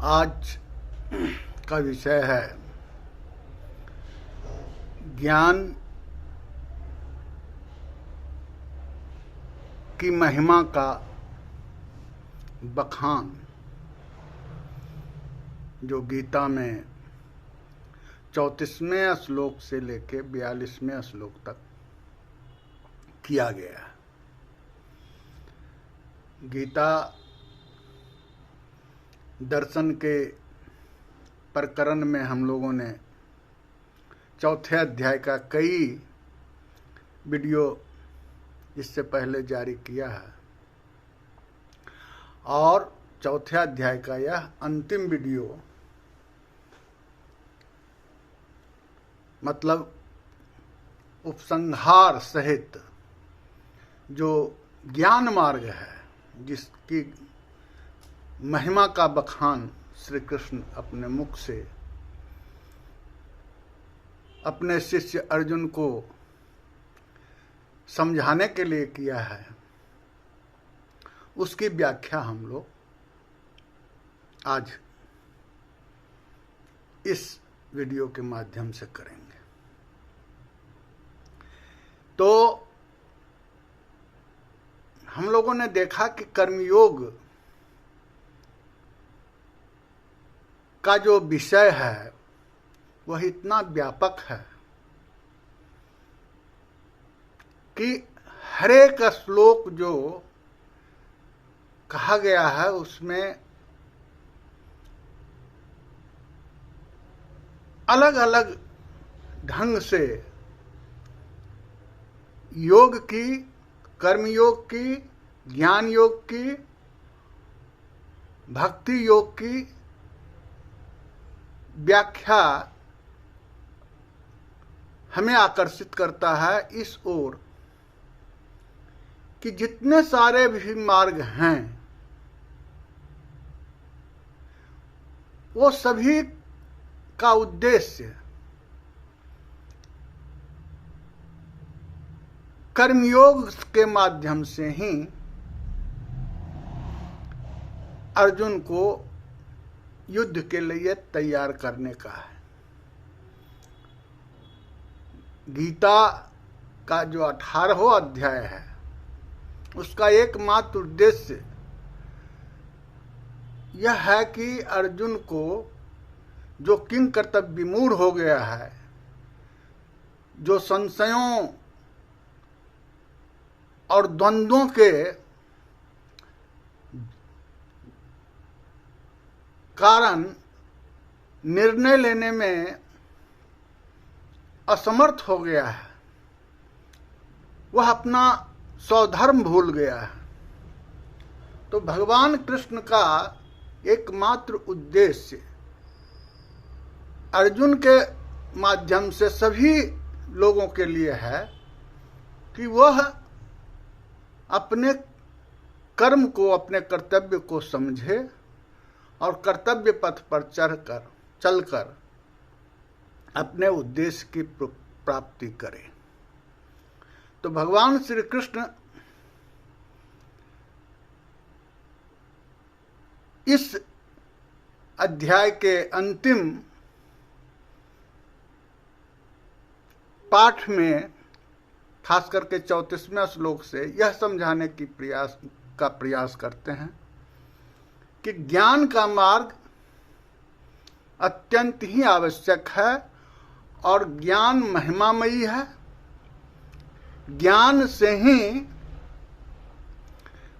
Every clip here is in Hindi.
आज का विषय है ज्ञान की महिमा का बखान, जो गीता में 34वें श्लोक से लेकर 42वें श्लोक तक किया गया है। गीता दर्शन के प्रकरण में हम लोगों ने चौथे अध्याय का कई वीडियो इससे पहले जारी किया है और चौथे अध्याय का यह अंतिम वीडियो, मतलब उपसंहार सहित जो ज्ञान मार्ग है, जिसकी महिमा का बखान श्री कृष्ण अपने मुख से अपने शिष्य अर्जुन को समझाने के लिए किया है, उसकी व्याख्या हम लोग आज इस वीडियो के माध्यम से करेंगे। तो हम लोगों ने देखा कि कर्मयोग का जो विषय है वह इतना व्यापक है कि हर एक श्लोक जो कहा गया है उसमें अलग अलग ढंग से योग की, कर्मयोग की, ज्ञान योग की, भक्ति योग की व्याख्या हमें आकर्षित करता है इस ओर कि जितने सारे भी मार्ग हैं वो सभी का उद्देश्य कर्मयोग के माध्यम से ही अर्जुन को युद्ध के लिए तैयार करने का है। गीता का जो 18वां अध्याय है उसका एकमात्र उद्देश्य यह है कि अर्जुन को, जो किंग कर्तव्य विमूढ़ हो गया है, जो संशयों और द्वंद्वों के कारण निर्णय लेने में असमर्थ हो गया है, वह अपना स्वधर्म भूल गया है। तो भगवान कृष्ण का एकमात्र उद्देश्य अर्जुन के माध्यम से सभी लोगों के लिए है कि वह अपने कर्म को, अपने कर्तव्य को समझे और कर्तव्य पथ पर चलकर अपने उद्देश्य की प्राप्ति करे। तो भगवान श्री कृष्ण इस अध्याय के अंतिम पाठ में खास करके 34वें श्लोक से यह समझाने की प्रयास करते हैं कि ज्ञान का मार्ग अत्यंत ही आवश्यक है और ज्ञान महिमामयी है। ज्ञान से ही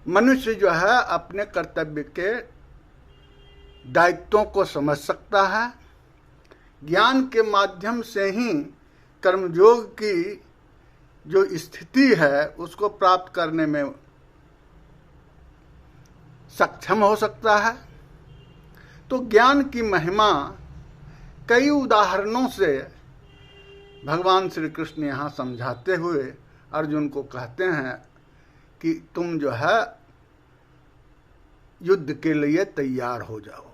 मनुष्य जो है अपने कर्तव्य के दायित्वों को समझ सकता है। ज्ञान के माध्यम से ही कर्मयोग की जो स्थिति है उसको प्राप्त करने में सक्षम हो सकता है। तो ज्ञान की महिमा कई उदाहरणों से भगवान श्री कृष्ण यहाँ समझाते हुए अर्जुन को कहते हैं कि तुम जो है युद्ध के लिए तैयार हो जाओ।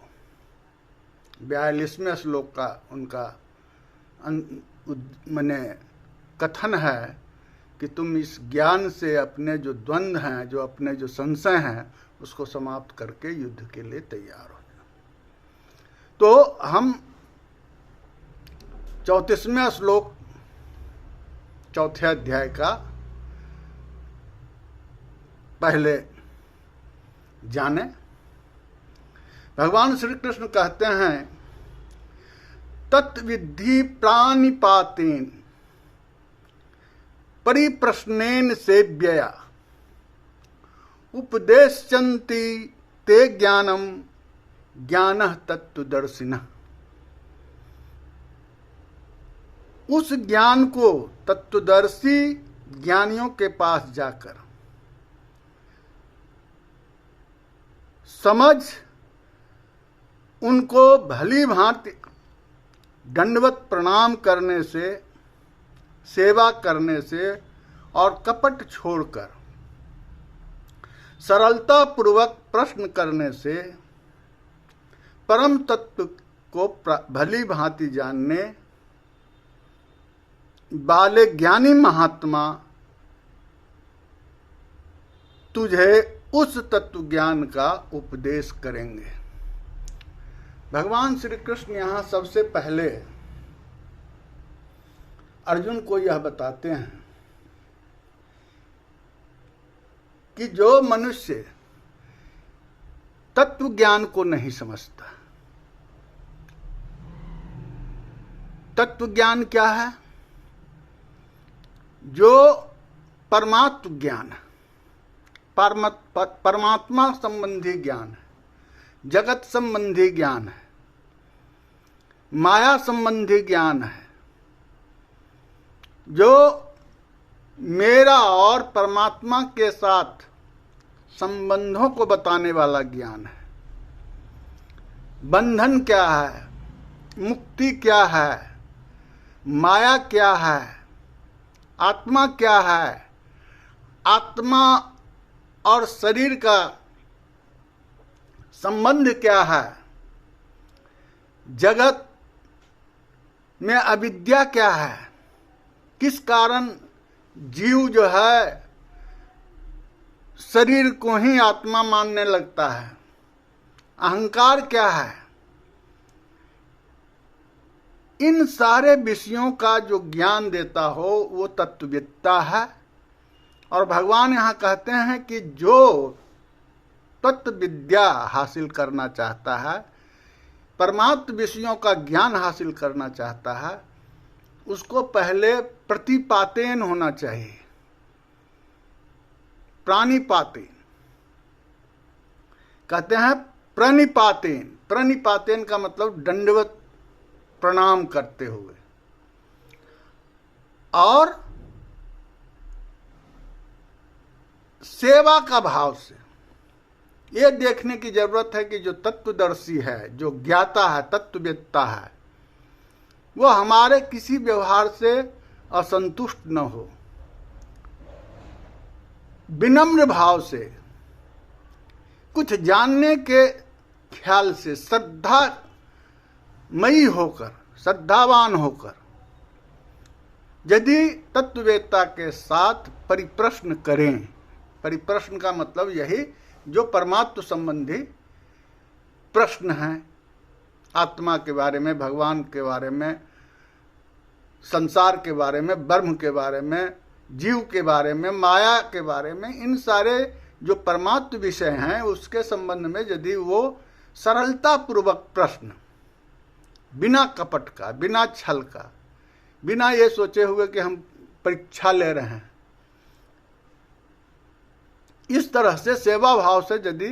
42वें श्लोक का उनका माने कथन है कि तुम इस ज्ञान से अपने जो द्वंद्व हैं, जो अपने जो संशय हैं, उसको समाप्त करके युद्ध के लिए तैयार हो जाओ। तो हम 34वें श्लोक 4थे अध्याय का पहले जाने। भगवान श्री कृष्ण कहते हैं, तत्विद्धि प्राणिपातेन परिप्रश्नेन सेव्यया उपदेशन्ति ते ज्ञानम ज्ञानः तत्वदर्शिनः। उस ज्ञान को तत्वदर्शी ज्ञानियों के पास जाकर समझ, उनको भली भांति दंडवत प्रणाम करने से, सेवा करने से और कपट छोड़कर सरलता पूर्वक प्रश्न करने से परम तत्व को भली भांति जानने वाले ज्ञानी महात्मा तुझे उस तत्व ज्ञान का उपदेश करेंगे। भगवान श्री कृष्ण यहाँ सबसे पहले अर्जुन को यह बताते हैं कि जो मनुष्य तत्व ज्ञान को नहीं समझता, तत्व ज्ञान क्या है? जो परमात्म ज्ञान है, परमात्मा संबंधी ज्ञान है, जगत संबंधी ज्ञान है, माया संबंधी ज्ञान है, जो मेरा और परमात्मा के साथ संबंधों को बताने वाला ज्ञान है। बंधन क्या है, मुक्ति क्या है, माया क्या है, आत्मा क्या है, आत्मा और शरीर का संबंध क्या है, जगत में अविद्या क्या है, किस कारण जीव जो है शरीर को ही आत्मा मानने लगता है, अहंकार क्या है, इन सारे विषयों का जो ज्ञान देता हो वो तत्ववेत्ता है। और भगवान यहाँ कहते हैं कि जो तत्व विद्या हासिल करना चाहता है, परमात्म विषयों का ज्ञान हासिल करना चाहता है, उसको पहले प्रतिपातेन होना चाहिए, प्राणिपातेन। कहते हैं प्रणिपातेन। प्रणिपातेन का मतलब दंडवत प्रणाम करते हुए, और सेवा का भाव से। ये देखने की जरूरत है कि जो तत्वदर्शी है, जो ज्ञाता है, तत्ववेत्ता है, वो हमारे किसी व्यवहार से असंतुष्ट न हो, विनम्र भाव से, कुछ जानने के ख्याल से, श्रद्धामयी होकर, श्रद्धावान होकर यदि तत्ववेत्ता के साथ परिप्रश्न करें। परिप्रश्न का मतलब यही, जो परमात्म संबंधी प्रश्न हैं, आत्मा के बारे में, भगवान के बारे में, संसार के बारे में, ब्रह्म के बारे में, जीव के बारे में, माया के बारे में, इन सारे जो परमात्म विषय हैं उसके संबंध में यदि वो सरलता पूर्वक प्रश्न, बिना कपट का, बिना छल का, बिना ये सोचे हुए कि हम परीक्षा ले रहे हैं, इस तरह से सेवा भाव से यदि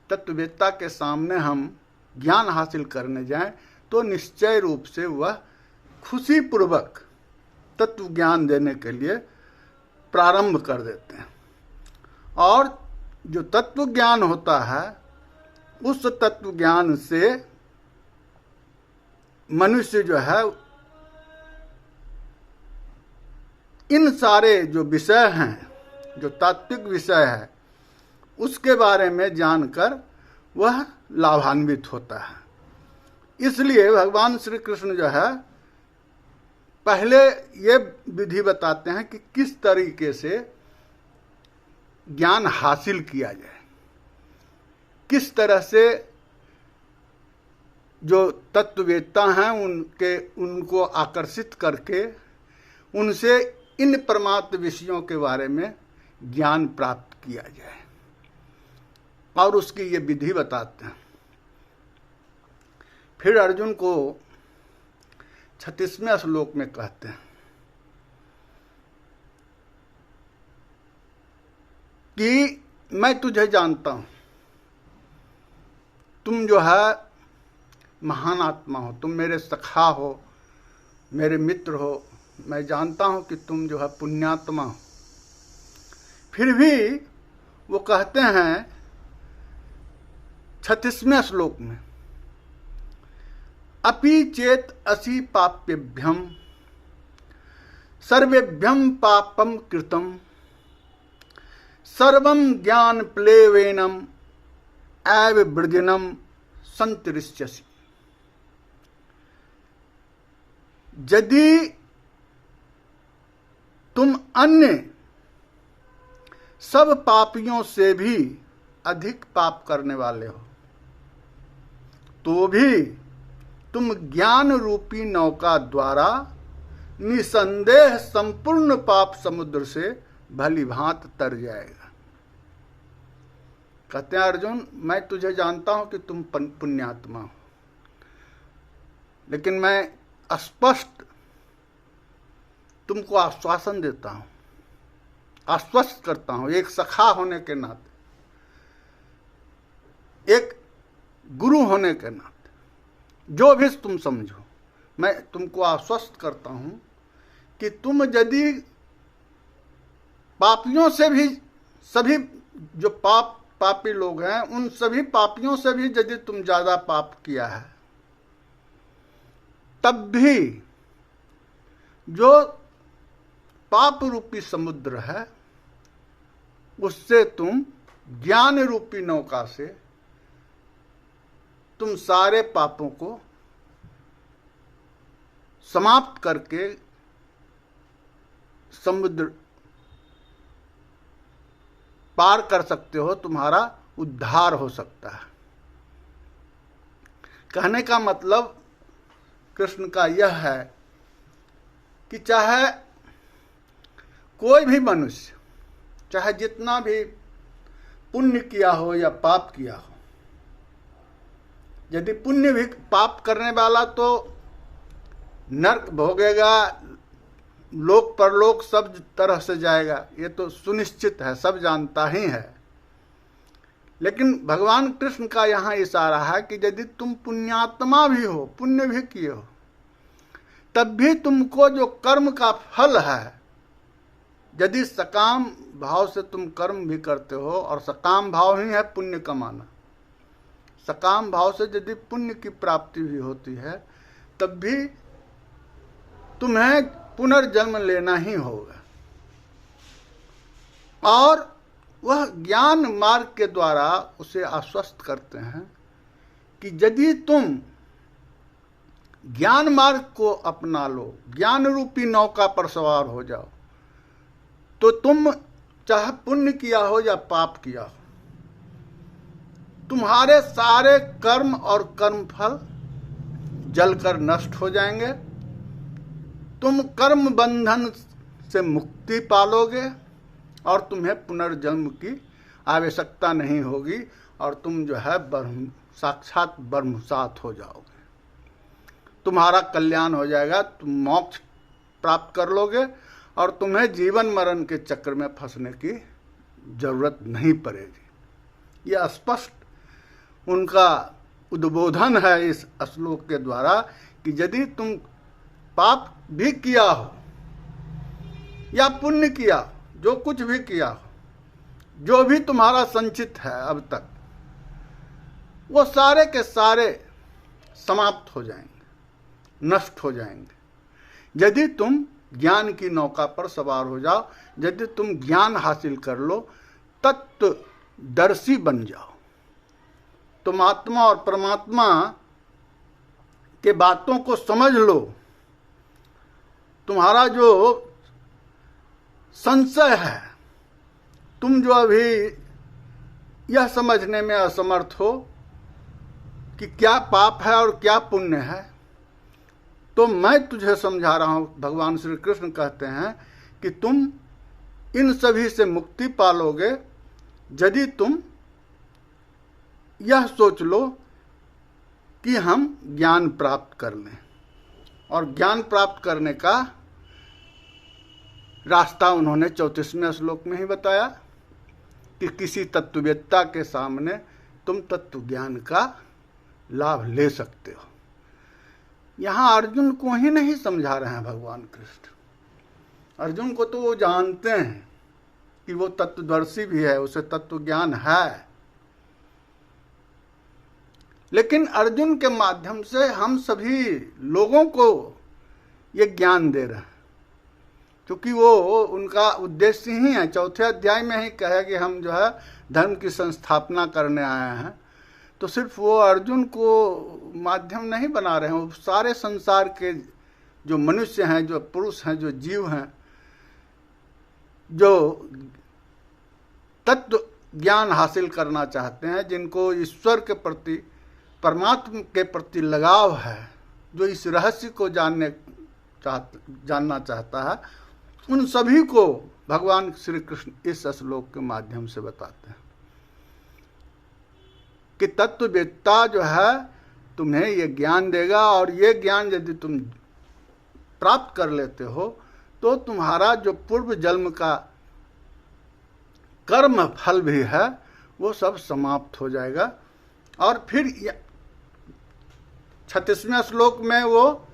तत्ववेत्ता के सामने हम ज्ञान हासिल करने जाएं तो निश्चय रूप से वह खुशी पूर्वक तत्व ज्ञान देने के लिए प्रारंभ कर देते हैं। और जो तत्व ज्ञान होता है, उस तत्व ज्ञान से मनुष्य जो है इन सारे जो विषय हैं, जो तात्विक विषय है, उसके बारे में जानकर वह लाभान्वित होता है। इसलिए भगवान श्री कृष्ण जो है पहले ये विधि बताते हैं कि किस तरीके से ज्ञान हासिल किया जाए, किस तरह से जो तत्ववेत्ता हैं उनको आकर्षित करके उनसे इन परमात्म विषयों के बारे में ज्ञान प्राप्त किया जाए। और उसकी ये विधि बताते हैं। फिर अर्जुन को 36वें श्लोक में कहते हैं कि मैं तुझे जानता हूं, तुम जो है महान आत्मा हो, तुम मेरे सखा हो, मेरे मित्र हो, मैं जानता हूं कि तुम जो है पुण्यात्मा हो। फिर भी वो कहते हैं 36वें श्लोक में, अपि चेत असि पाप्यभ्यम सर्वेभ्यम पापम कृतम सर्वं ज्ञान प्लेवेनम एव वृजनम संतरिष्यसि। यदि तुम अन्य सब पापियों से भी अधिक पाप करने वाले हो, तो भी तुम ज्ञान रूपी नौका द्वारा निसंदेह संपूर्ण पाप समुद्र से भली भांत तर जाएगा। कहते हैं अर्जुन, मैं तुझे जानता हूं कि तुम पुण्यात्मा हो, लेकिन मैं स्पष्ट तुमको आश्वासन देता हूं, आश्वस्त करता हूं, एक सखा होने के नाते, एक गुरु होने के नाते, जो भी तुम समझो, मैं तुमको आश्वस्त करता हूं कि तुम यदि पापियों से भी, सभी जो पापी लोग हैं उन सभी पापियों से भी यदि तुम ज्यादा पाप किया है, तब भी जो पाप रूपी समुद्र है उससे तुम ज्ञान रूपी नौका से तुम सारे पापों को समाप्त करके समुद्र पार कर सकते हो, तुम्हारा उद्धार हो सकता है। कहने का मतलब कृष्ण का यह है कि चाहे कोई भी मनुष्य, चाहे जितना भी पुण्य किया हो या पाप किया हो, यदि पुण्य भी पाप करने वाला तो नरक भोगेगा, लोक परलोक सब तरह से जाएगा, ये तो सुनिश्चित है, सब जानता ही है। लेकिन भगवान कृष्ण का यहाँ इशारा है कि यदि तुम पुण्यात्मा भी हो, पुण्य भी किए हो, तब भी तुमको जो कर्म का फल है, यदि सकाम भाव से तुम कर्म भी करते हो, और सकाम भाव ही है पुण्य कमाना, सकाम भाव से यदि पुण्य की प्राप्ति भी होती है, तब भी तुम्हें पुनर्जन्म लेना ही होगा। और वह ज्ञान मार्ग के द्वारा उसे आश्वस्त करते हैं कि यदि तुम ज्ञान मार्ग को अपना लो, ज्ञान रूपी नौका पर सवार हो जाओ, तो तुम चाहे पुण्य किया हो या पाप किया हो, तुम्हारे सारे कर्म और कर्म फल जलकर नष्ट हो जाएंगे, तुम कर्म बंधन से मुक्ति पालोगे और तुम्हें पुनर्जन्म की आवश्यकता नहीं होगी, और तुम जो है साक्षात ब्रह्मसात हो जाओगे, तुम्हारा कल्याण हो जाएगा, तुम मोक्ष प्राप्त कर लोगे और तुम्हें जीवन मरण के चक्र में फंसने की जरूरत नहीं पड़ेगी। यह स्पष्ट उनका उद्बोधन है इस श्लोक के द्वारा कि यदि तुम पाप भी किया हो या पुण्य किया, जो कुछ भी किया हो, जो भी तुम्हारा संचित है अब तक, वो सारे के सारे समाप्त हो जाएंगे, नष्ट हो जाएंगे, यदि तुम ज्ञान की नौका पर सवार हो जाओ, यदि तुम ज्ञान हासिल कर लो, तत्वदर्शी बन जाओ, तुम आत्मा और परमात्मा के बातों को समझ लो, तुम्हारा जो संशय है, तुम जो अभी यह समझने में असमर्थ हो कि क्या पाप है और क्या पुण्य है, तो मैं तुझे समझा रहा हूं। भगवान श्री कृष्ण कहते हैं कि तुम इन सभी से मुक्ति पालोगे यदि तुम यह सोच लो कि हम ज्ञान प्राप्त कर लें। और ज्ञान प्राप्त करने का रास्ता उन्होंने 34वें श्लोक में ही बताया कि किसी तत्ववेत्ता के सामने तुम तत्व ज्ञान का लाभ ले सकते हो। यहां अर्जुन को ही नहीं समझा रहे हैं भगवान कृष्ण। अर्जुन को तो वो जानते हैं कि वो तत्वदर्शी भी है, उसे तत्व ज्ञान है, लेकिन अर्जुन के माध्यम से हम सभी लोगों को ये ज्ञान दे रहे हैं, क्योंकि वो उनका उद्देश्य ही है। 4थे अध्याय में ही कहे कि हम जो है धर्म की संस्थापना करने आए हैं, तो सिर्फ वो अर्जुन को माध्यम नहीं बना रहे हैं, वो सारे संसार के जो मनुष्य हैं, जो पुरुष हैं, जो जीव हैं, जो तत्व ज्ञान हासिल करना चाहते हैं, जिनको ईश्वर के प्रति, परमात्मा के प्रति लगाव है, जो इस रहस्य को जानना चाहता है, उन सभी को भगवान श्री कृष्ण इस श्लोक के माध्यम से बताते हैं कि तत्ववेत्ता जो है तुम्हें ये ज्ञान देगा, और ये ज्ञान यदि तुम प्राप्त कर लेते हो तो तुम्हारा जो पूर्व जन्म का कर्म फल भी है वो सब समाप्त हो जाएगा। और फिर 36वें श्लोक में वो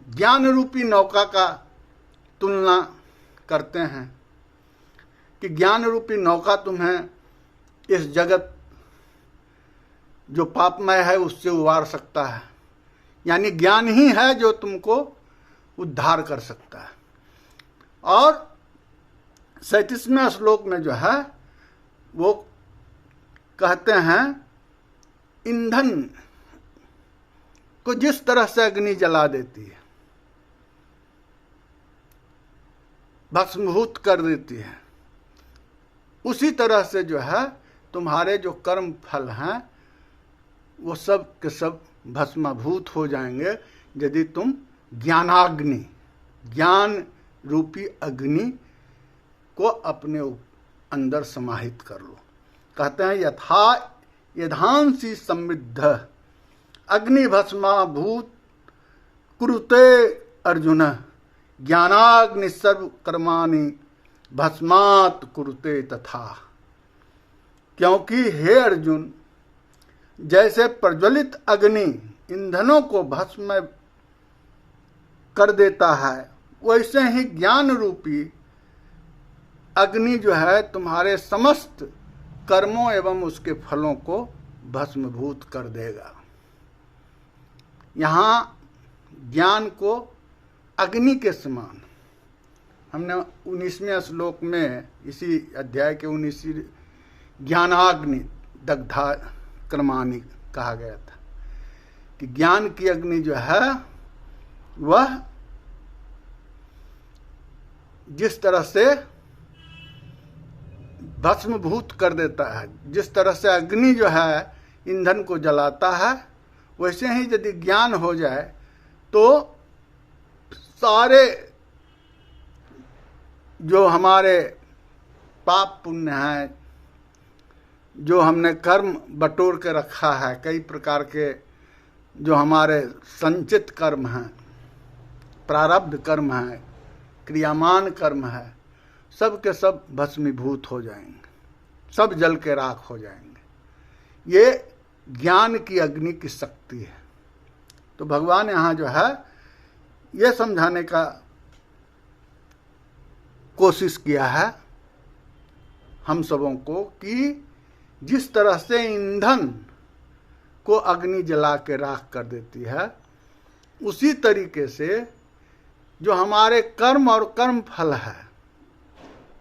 ज्ञान रूपी नौका का तुलना करते हैं कि ज्ञान रूपी नौका तुम्हें इस जगत जो पापमय है उससे उबार सकता है, यानी ज्ञान ही है जो तुमको उद्धार कर सकता है। और 37वें श्लोक में जो है वो कहते हैं ईंधन को जिस तरह से अग्नि जला देती है, भस्मीभूत कर देती है, उसी तरह से जो है तुम्हारे जो कर्म फल हैं वो सब के सब भस्मीभूत हो जाएंगे यदि तुम ज्ञानाग्नि, ज्ञान रूपी अग्नि को अपने अंदर समाहित कर लो। कहते हैं यथा यधांसी समृद्ध अग्नि भस्मीभूत कुरुते अर्जुन ज्ञानाग्नि सर्व कर्माणि भस्मात् कुरुते तथा। क्योंकि हे अर्जुन, जैसे प्रज्वलित अग्नि ईंधनों को भस्म कर देता है, वैसे ही ज्ञान रूपी अग्नि जो है तुम्हारे समस्त कर्मों एवं उसके फलों को भस्मीभूत कर देगा। यहाँ ज्ञान को अग्नि के समान हमने 19वें श्लोक में, इसी अध्याय के 19 ज्ञानाग्नि दग्धा कर्माणि कहा गया था कि ज्ञान की अग्नि जो है वह जिस तरह से भस्मीभूत कर देता है, जिस तरह से अग्नि जो है ईंधन को जलाता है, वैसे ही यदि ज्ञान हो जाए तो सारे जो हमारे पाप पुण्य हैं, जो हमने कर्म बटोर के रखा है, कई प्रकार के जो हमारे संचित कर्म हैं, प्रारब्ध कर्म हैं, क्रियामान कर्म है, सब के सब भस्मीभूत हो जाएंगे, सब जल के राख हो जाएंगे। ये ज्ञान की अग्नि की शक्ति है। तो भगवान यहाँ जो है ये समझाने का कोशिश किया है हम सबों को कि जिस तरह से ईंधन को अग्नि जला के राख कर देती है, उसी तरीके से जो हमारे कर्म और कर्म फल है,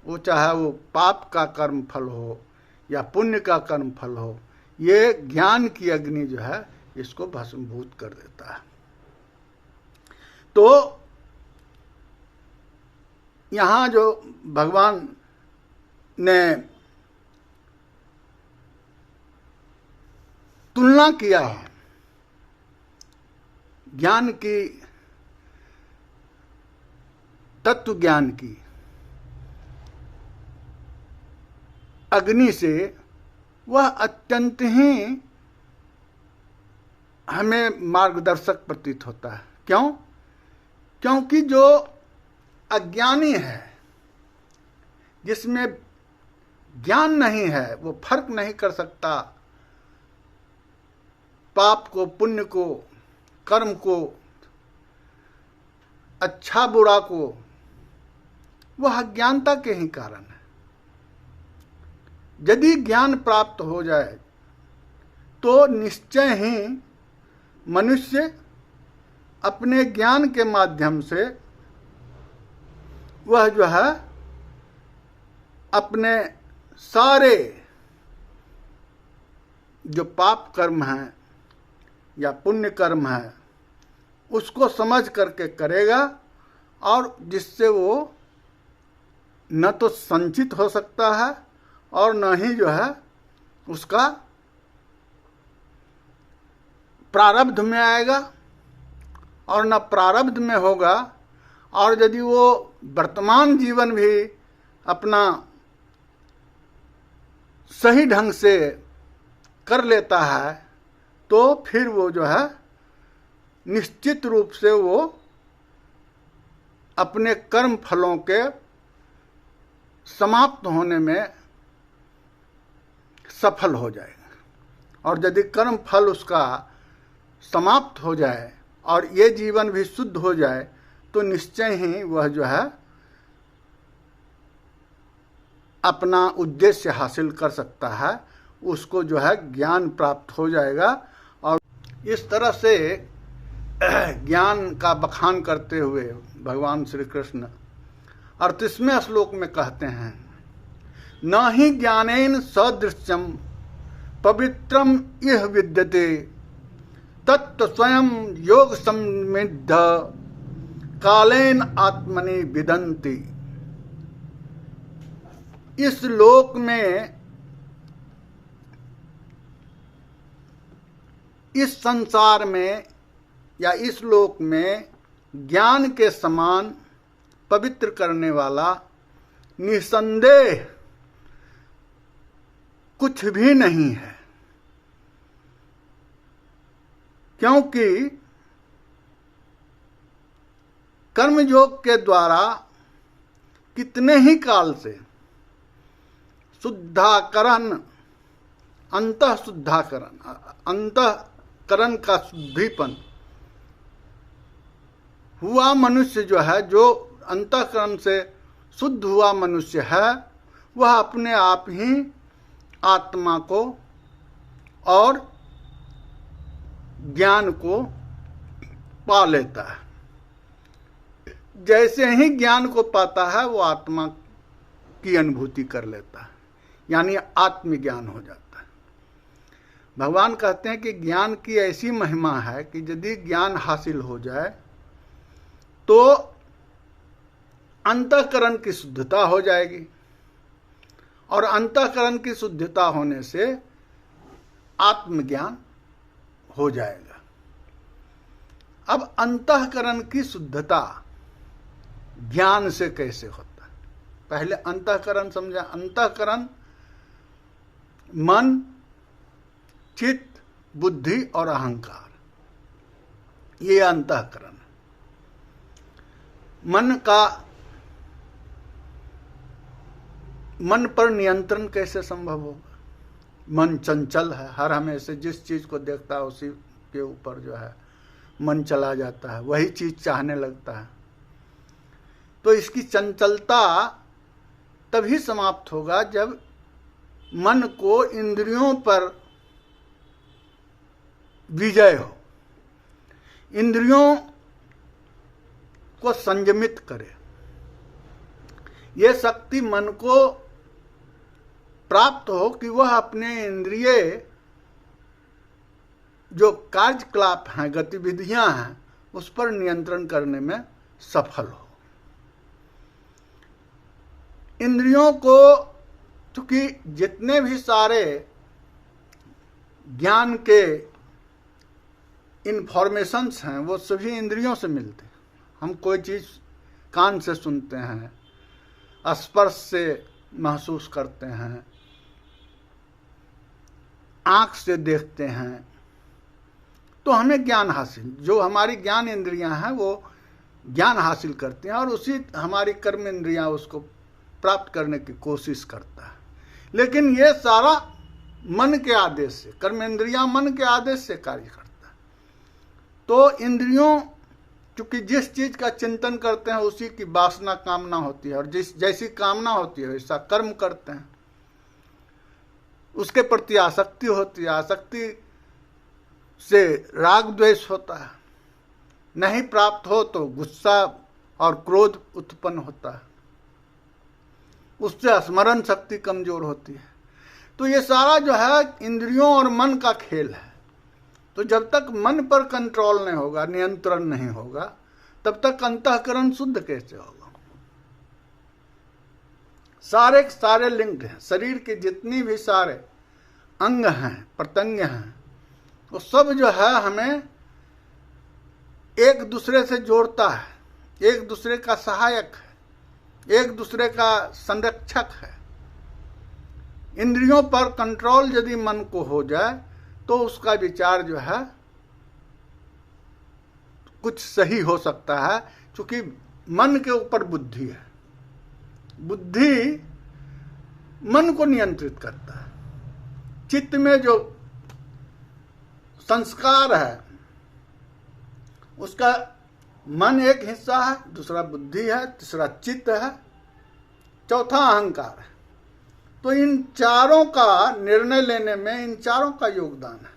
वो चाहे वो पाप का कर्म फल हो या पुण्य का कर्म फल हो, ये ज्ञान की अग्नि जो है इसको भस्मीभूत कर देता है। तो यहाँ जो भगवान ने तुलना किया है ज्ञान की, तत्व ज्ञान की अग्नि से, वह अत्यंत ही हमें मार्गदर्शक प्रतीत होता है। क्यों? क्योंकि जो अज्ञानी है, जिसमें ज्ञान नहीं है, वो फर्क नहीं कर सकता पाप को, पुण्य को, कर्म को, अच्छा बुरा को, वह अज्ञानता के ही कारण है। यदि ज्ञान प्राप्त हो जाए तो निश्चय ही मनुष्य अपने ज्ञान के माध्यम से वह जो है अपने सारे जो पाप कर्म हैं या पुण्य कर्म है उसको समझ करके करेगा, और जिससे वो न तो संचित हो सकता है और न ही जो है उसका प्रारब्ध में आएगा, और न प्रारब्ध में होगा। और यदि वो वर्तमान जीवन भी अपना सही ढंग से कर लेता है तो फिर वो जो है निश्चित रूप से वो अपने कर्म फलों के समाप्त होने में सफल हो जाएगा। और यदि कर्म फल उसका समाप्त हो जाए और ये जीवन भी शुद्ध हो जाए तो निश्चय ही वह जो है अपना उद्देश्य हासिल कर सकता है, उसको जो है ज्ञान प्राप्त हो जाएगा। और इस तरह से ज्ञान का बखान करते हुए भगवान श्री कृष्ण 38वें श्लोक में कहते हैं, न ही ज्ञानेन सदृश्यम पवित्रम इह विद्यते तत्व स्वयं योग सम्मिद्ध कालेन आत्मनि विदन्ति। इस लोक में, इस संसार में या इस लोक में ज्ञान के समान पवित्र करने वाला निसंदेह कुछ भी नहीं है। क्योंकि कर्मयोग के द्वारा कितने ही काल से शुद्धाकरण, अंतः शुद्धाकरण, अंतःकरण का शुद्धिपन हुआ मनुष्य जो है, जो अंतःकरण से शुद्ध हुआ मनुष्य है, वह अपने आप ही आत्मा को और ज्ञान को पा लेता है। जैसे ही ज्ञान को पाता है वो आत्मा की अनुभूति कर लेता है, यानी आत्मज्ञान हो जाता है। भगवान कहते हैं कि ज्ञान की ऐसी महिमा है कि यदि ज्ञान हासिल हो जाए तो अंतःकरण की शुद्धता हो जाएगी, और अंतःकरण की शुद्धता होने से आत्मज्ञान हो जाएगा। अब अंतःकरण की शुद्धता ज्ञान से कैसे होता है? पहले अंतःकरण समझा। अंतःकरण मन, चित्त, बुद्धि और अहंकार, ये अंतःकरण है। मन पर नियंत्रण कैसे संभव होगा? मन चंचल है, हर हमेशा जिस चीज को देखता है उसी के ऊपर जो है मन चला जाता है, वही चीज चाहने लगता है। तो इसकी चंचलता तभी समाप्त होगा जब मन को इंद्रियों पर विजय हो, इंद्रियों को संयमित करे। यह शक्ति मन को प्राप्त हो कि वह अपने इंद्रिय जो कार्यकलाप हैं, गतिविधियां हैं, उस पर नियंत्रण करने में सफल हो। इंद्रियों को, चूंकि जितने भी सारे ज्ञान के इन्फॉर्मेशंस हैं वो सभी इंद्रियों से मिलते हैं। हम कोई चीज़ कान से सुनते हैं, स्पर्श से महसूस करते हैं, आँख से देखते हैं, तो हमें ज्ञान हासिल, जो हमारी ज्ञान इंद्रियां हैं वो ज्ञान हासिल करती हैं और उसी हमारी कर्म इंद्रियां उसको प्राप्त करने की कोशिश करता है। लेकिन ये सारा मन के आदेश से, कर्म इंद्रियां मन के आदेश से कार्य करता है। तो इंद्रियों चूंकि जिस चीज का चिंतन करते हैं उसी की वासना कामना होती है, और जैसी कामना होती है वैसा कर्म करते हैं। उसके प्रति आसक्ति होती है, आसक्ति से राग द्वेष होता है, नहीं प्राप्त हो तो गुस्सा और क्रोध उत्पन्न होता है, उससे स्मरण शक्ति कमजोर होती है। तो ये सारा जो है इंद्रियों और मन का खेल है। तो जब तक मन पर कंट्रोल नहीं होगा, नियंत्रण नहीं होगा, तब तक अंतःकरण शुद्ध कैसे होगा। सारे सारे लिंक हैं, शरीर के जितनी भी सारे अंग हैं, प्रत्यंग हैं, वो सब जो है हमें एक दूसरे से जोड़ता है, एक दूसरे का सहायक है, एक दूसरे का संरक्षक है। इंद्रियों पर कंट्रोल यदि मन को हो जाए तो उसका विचार जो है कुछ सही हो सकता है, क्योंकि मन के ऊपर बुद्धि है। बुद्धि मन को नियंत्रित करता है। चित्त में जो संस्कार है उसका मन एक हिस्सा है, दूसरा बुद्धि है, तीसरा चित्त है, चौथा अहंकार है। तो इन चारों का निर्णय लेने में इन चारों का योगदान है,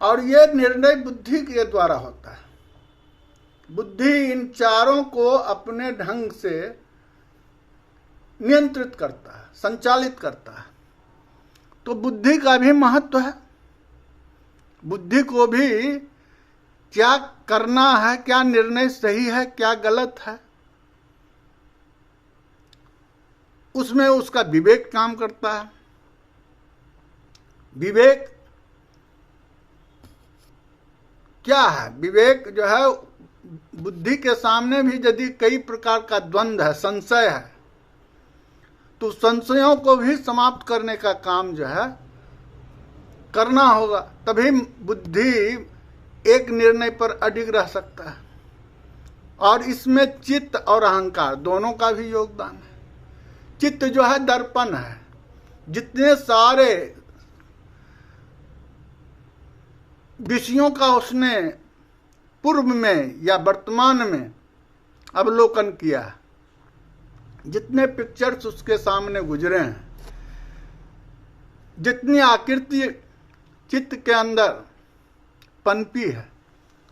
और ये निर्णय बुद्धि के द्वारा होता है। बुद्धि इन चारों को अपने ढंग से नियंत्रित करता है, संचालित करता है। तो बुद्धि का भी महत्व है। बुद्धि को भी क्या करना है, क्या निर्णय सही है, क्या गलत है, उसमें उसका विवेक काम करता है। विवेक क्या है? विवेक जो है बुद्धि के सामने भी यदि कई प्रकार का द्वंद्व है, संशय है, तो संशयों को भी समाप्त करने का काम जो है करना होगा, तभी बुद्धि एक निर्णय पर अडिग रह सकता है। और इसमें चित्त और अहंकार दोनों का भी योगदान है। चित्त जो है दर्पण है, जितने सारे विषयों का उसने पूर्व में या वर्तमान में अवलोकन किया, जितने पिक्चर्स उसके सामने गुजरे हैं, जितनी आकृति चित्त के अंदर पनपी है,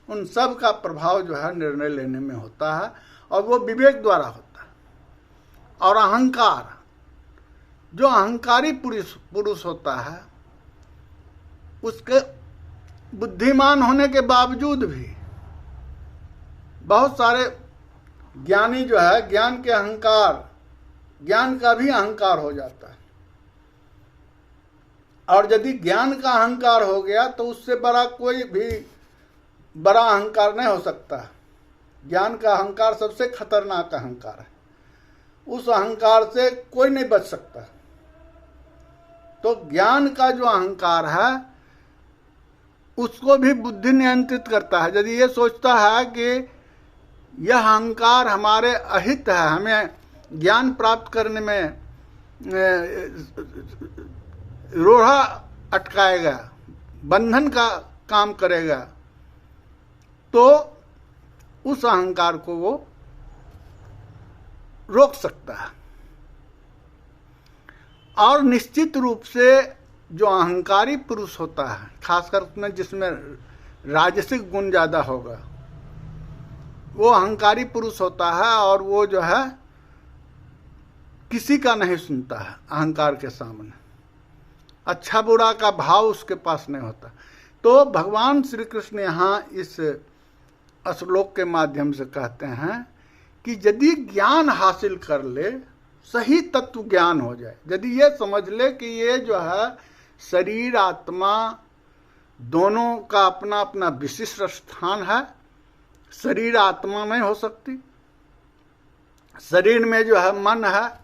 उन सब का प्रभाव जो है निर्णय लेने में होता है, और वो विवेक द्वारा होता है। और अहंकार, जो अहंकारी पुरुष होता है, उसके बुद्धिमान होने के बावजूद भी बहुत सारे ज्ञानी जो है ज्ञान के अहंकार, ज्ञान का भी अहंकार हो जाता है। और यदि ज्ञान का अहंकार हो गया तो उससे बड़ा कोई भी बड़ा अहंकार नहीं हो सकता। ज्ञान का अहंकार सबसे खतरनाक अहंकार है, उस अहंकार से कोई नहीं बच सकता। तो ज्ञान का जो अहंकार है उसको भी बुद्धि नियंत्रित करता है। यदि ये सोचता है कि यह अहंकार हमारे अहित है, हमें ज्ञान प्राप्त करने में रोड़ा अटकाएगा, बंधन का काम करेगा, तो उस अहंकार को वो रोक सकता है। और निश्चित रूप से जो अहंकारी पुरुष होता है, खासकर उसमें जिसमें राजसिक गुण ज़्यादा होगा, वो अहंकारी पुरुष होता है, और वो जो है किसी का नहीं सुनता है अहंकार के सामने। अच्छा बुरा का भाव उसके पास नहीं होता। तो भगवान श्री कृष्ण यहाँ इस श्लोक के माध्यम से कहते हैं कि यदि ज्ञान हासिल कर ले, सही तत्व ज्ञान हो जाए, यदि ये समझ ले कि ये जो है शरीर आत्मा दोनों का अपना अपना विशिष्ट स्थान है। शरीर आत्मा नहीं हो सकती। शरीर में जो है मन है,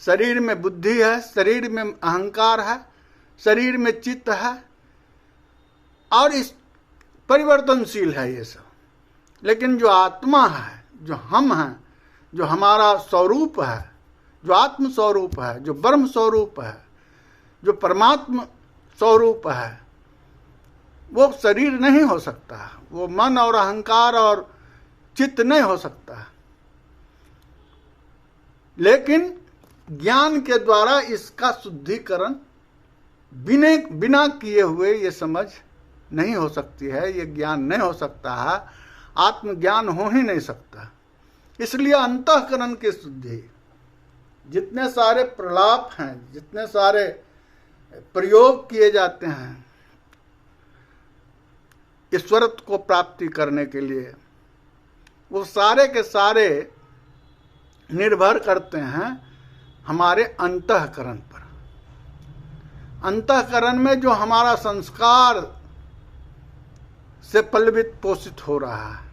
शरीर में बुद्धि है, शरीर में अहंकार है, शरीर में चित्त है, और इस परिवर्तनशील है ये सब। लेकिन जो आत्मा है, जो हम हैं, जो हमारा स्वरूप है, जो आत्म स्वरूप है, जो ब्रह्म स्वरूप है, जो परमात्मा स्वरूप है, वो शरीर नहीं हो सकता। वो मन और अहंकार और चित्त नहीं हो सकता। लेकिन ज्ञान के द्वारा इसका शुद्धिकरण बिना किए हुए ये समझ नहीं हो सकती है, ये ज्ञान नहीं हो सकता है, आत्मज्ञान हो ही नहीं सकता। इसलिए अंतःकरण की शुद्धि, जितने सारे प्रलाप हैं, जितने सारे प्रयोग किए जाते हैं ईश्वरत्व को प्राप्ति करने के लिए, वो सारे के सारे निर्भर करते हैं हमारे अंतःकरण पर। अंतःकरण में जो हमारा संस्कार से पल्लवित पोषित हो रहा है,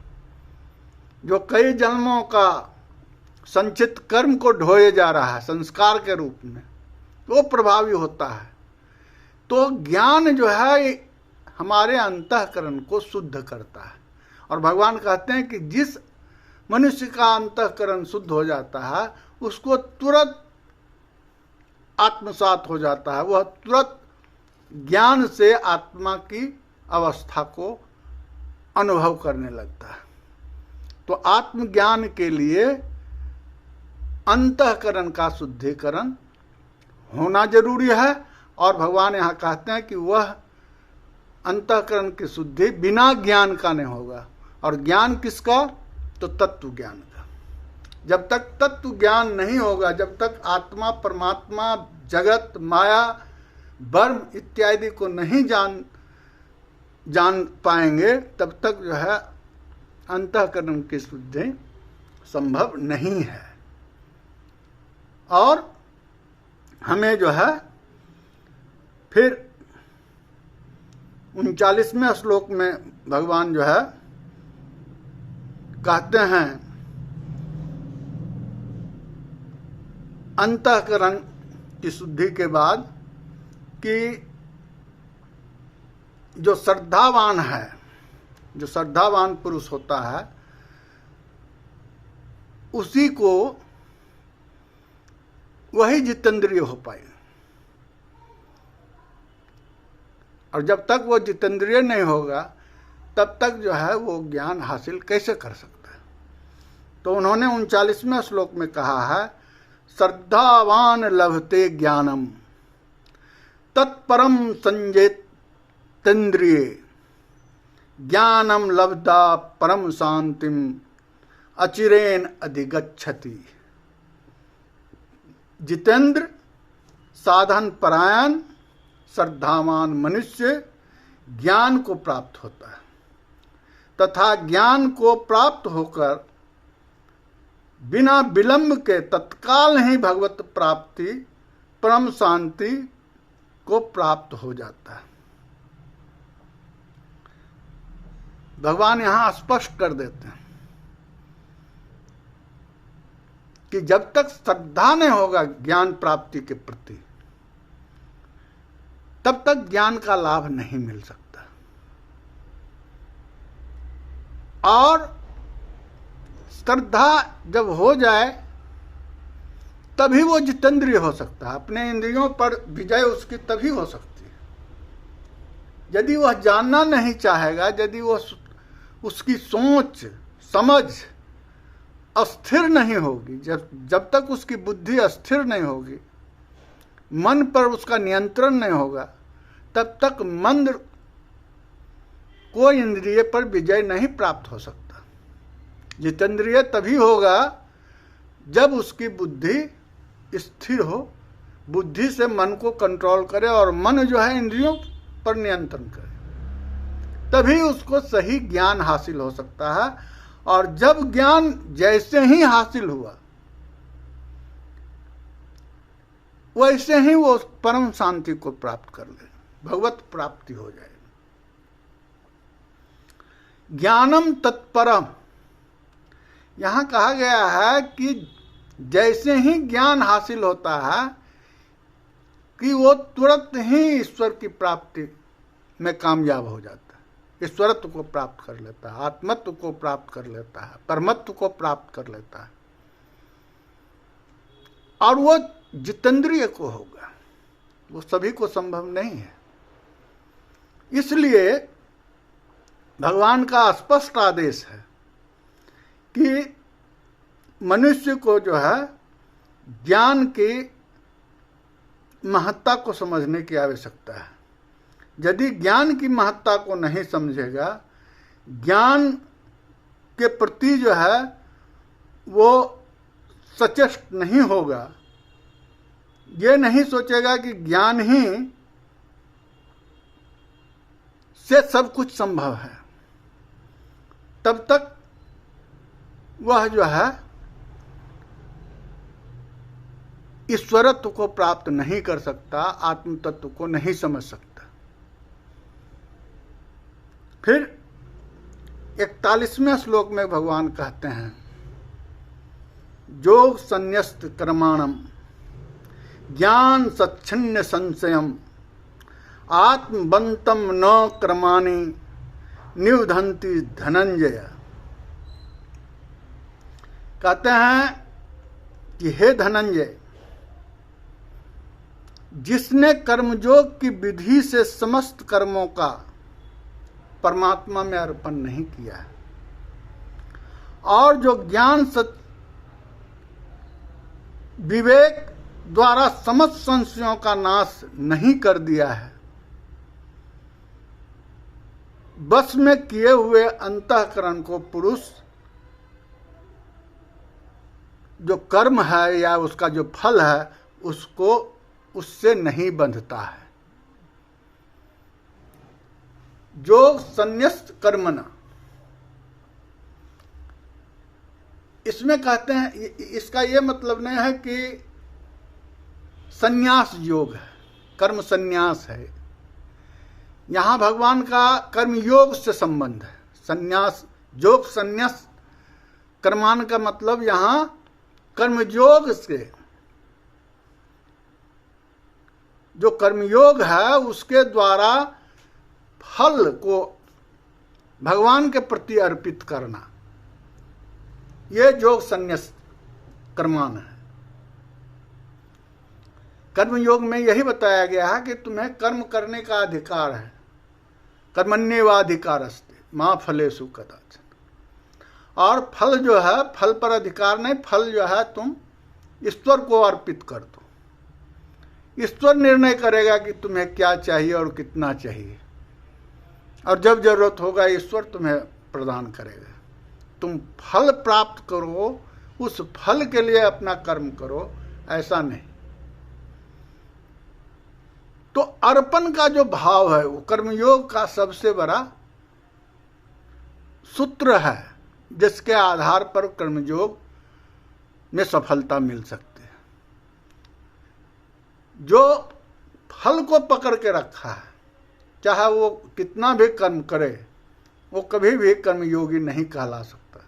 जो कई जन्मों का संचित कर्म को ढोए जा रहा है संस्कार के रूप में, वो प्रभावी होता है। तो ज्ञान जो है हमारे अंतःकरण को शुद्ध करता है। और भगवान कहते हैं कि जिस मनुष्य का अंतःकरण शुद्ध हो जाता है, उसको तुरंत आत्मसात हो जाता है, वह तुरंत ज्ञान से आत्मा की अवस्था को अनुभव करने लगता है। तो आत्मज्ञान के लिए अंतःकरण का शुद्धिकरण होना जरूरी है। और भगवान यहाँ कहते हैं कि वह अंतःकरण की शुद्धि बिना ज्ञान का नहीं होगा। और ज्ञान किसका? तो तत्व ज्ञान का। जब तक तत्व ज्ञान नहीं होगा, जब तक आत्मा, परमात्मा, जगत, माया, ब्रह्म इत्यादि को नहीं जान पाएंगे, तब तक जो है अंतःकरण की शुद्धि संभव नहीं है। और हमें जो है फिर 39वें श्लोक में भगवान जो है कहते हैं अंतःकरण की शुद्धि के बाद कि जो श्रद्धावान है, जो श्रद्धावान पुरुष होता है, उसी को वही जितेंद्रिय हो पाए। और जब तक वो जितेंद्रिय नहीं होगा, तब तक जो है वो ज्ञान हासिल कैसे कर सकता है। तो उन्होंने 39वें श्लोक में कहा है, श्रद्धावान लभते ज्ञानम तत्परम संजेतेन्द्रिये ज्ञानम लब्धा परम शांतिम अचिरेण अधिगच्छति। जितेंद्र, साधन परायण, श्रद्धावान मनुष्य ज्ञान को प्राप्त होता है तथा ज्ञान को प्राप्त होकर बिना विलंब के तत्काल ही भगवत प्राप्ति, परम शांति को प्राप्त हो जाता है। भगवान यहां स्पष्ट कर देते हैं कि जब तक श्रद्धा नहीं होगा ज्ञान प्राप्ति के प्रति, तब तक ज्ञान का लाभ नहीं मिल सकता। और श्रद्धा जब हो जाए तभी वो जितेंद्रिय हो सकता है। अपने इंद्रियों पर विजय उसकी तभी हो सकती है। यदि वह जानना नहीं चाहेगा, यदि वह उसकी सोच समझ अस्थिर नहीं होगी, जब तक उसकी बुद्धि अस्थिर नहीं होगी, मन पर उसका नियंत्रण नहीं होगा, तब तक मंद कोई इंद्रिय पर विजय नहीं प्राप्त हो सकता। जितेंद्रिय तभी होगा जब उसकी बुद्धि स्थिर हो, बुद्धि से मन को कंट्रोल करे और मन जो है इंद्रियों पर नियंत्रण करे, तभी उसको सही ज्ञान हासिल हो सकता है। और जब ज्ञान जैसे ही हासिल हुआ, वैसे ही वो परम शांति को प्राप्त कर ले, भगवत प्राप्ति हो जाए। ज्ञानम तत्परम, यहां कहा गया है कि जैसे ही ज्ञान हासिल होता है कि वो तुरंत ही ईश्वर की प्राप्ति में कामयाब हो जाता है, ईश्वरत्व को प्राप्त कर लेता है, आत्मत्व को प्राप्त कर लेता है, परमत्व को प्राप्त कर लेता है, और वो जितेंद्रिय को होगा। वो सभी को संभव नहीं है। इसलिए भगवान का स्पष्ट आदेश है कि मनुष्य को जो है ज्ञान की महत्ता को समझने की आवश्यकता है। यदि ज्ञान की महत्ता को नहीं समझेगा, ज्ञान के प्रति जो है वो सचेष्ट नहीं होगा, ये नहीं सोचेगा कि ज्ञान ही से सब कुछ संभव है, तब तक वह जो है ईश्वरत्व को प्राप्त नहीं कर सकता, आत्म तत्व को नहीं समझ सकता। फिर 41वें श्लोक में भगवान कहते हैं, योग संन्यस्त कर्माणम ज्ञान सच्छिन्न संशयम आत्मबंतम न कर्माणि निवधन्ति धनंजय। कहते हैं कि हे धनंजय, जिसने कर्मयोग की विधि से समस्त कर्मों का परमात्मा में अर्पण नहीं किया है और जो ज्ञान विवेक द्वारा समस्त संशयों का नाश नहीं कर दिया है, बस में किए हुए अंतःकरण को पुरुष जो कर्म है या उसका जो फल है उसको उससे नहीं बंधता है। जो संन्यस्त कर्मणा, इसमें कहते हैं, इसका ये मतलब नहीं है कि संन्यास योग है, कर्म संन्यास है। यहां भगवान का कर्म योग से संबंध है। संन्यास योग संन्यास कर्मान का मतलब यहां कर्मयोग से, जो कर्मयोग है उसके द्वारा फल को भगवान के प्रति अर्पित करना, ये योग संन्यास कर्मान है। कर्मयोग में यही बताया गया है कि तुम्हें कर्म करने का अधिकार है, कर्मण्येवाधिकारस्ते मां फलेषु कदाचन। और फल जो है, फल पर अधिकार नहीं, फल जो है तुम ईश्वर को अर्पित कर दो। ईश्वर निर्णय करेगा कि तुम्हें क्या चाहिए और कितना चाहिए, और जब जरूरत होगा ईश्वर तुम्हें प्रदान करेगा। तुम फल प्राप्त करो, उस फल के लिए अपना कर्म करो, ऐसा नहीं। तो अर्पण का जो भाव है वो कर्मयोग का सबसे बड़ा सूत्र है, जिसके आधार पर कर्मयोग में सफलता मिल सकती है। जो फल को पकड़ के रखा है, चाहे वो कितना भी कर्म करे, वो कभी भी कर्मयोगी नहीं कहला सकता,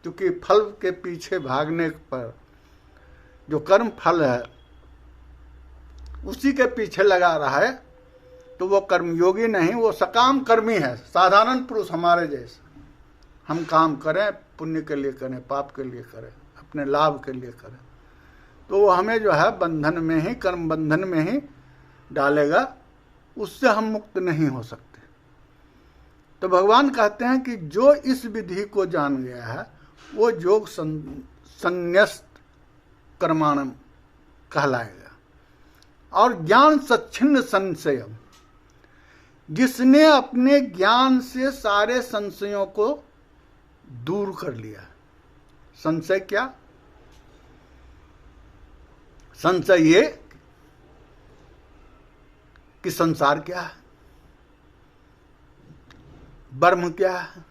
क्योंकि फल के पीछे भागने पर जो कर्म फल है उसी के पीछे लगा रहा है, तो वो कर्मयोगी नहीं, वो सकाम कर्मी है, साधारण पुरुष हमारे जैसे। हम काम करें, पुण्य के लिए करें, पाप के लिए करें, अपने लाभ के लिए करें, तो वो हमें जो है बंधन में ही, कर्म बंधन में ही डालेगा, उससे हम मुक्त नहीं हो सकते। तो भगवान कहते हैं कि जो इस विधि को जान गया है वो योग संन्यस्त कर्माणम कहलाएगा। और ज्ञान सच्छिन्न संशय, जिसने अपने ज्ञान से सारे संशयों को दूर कर लिया। संशय क्या? संशय ये कि संसार क्या है, ब्रह्म क्या है,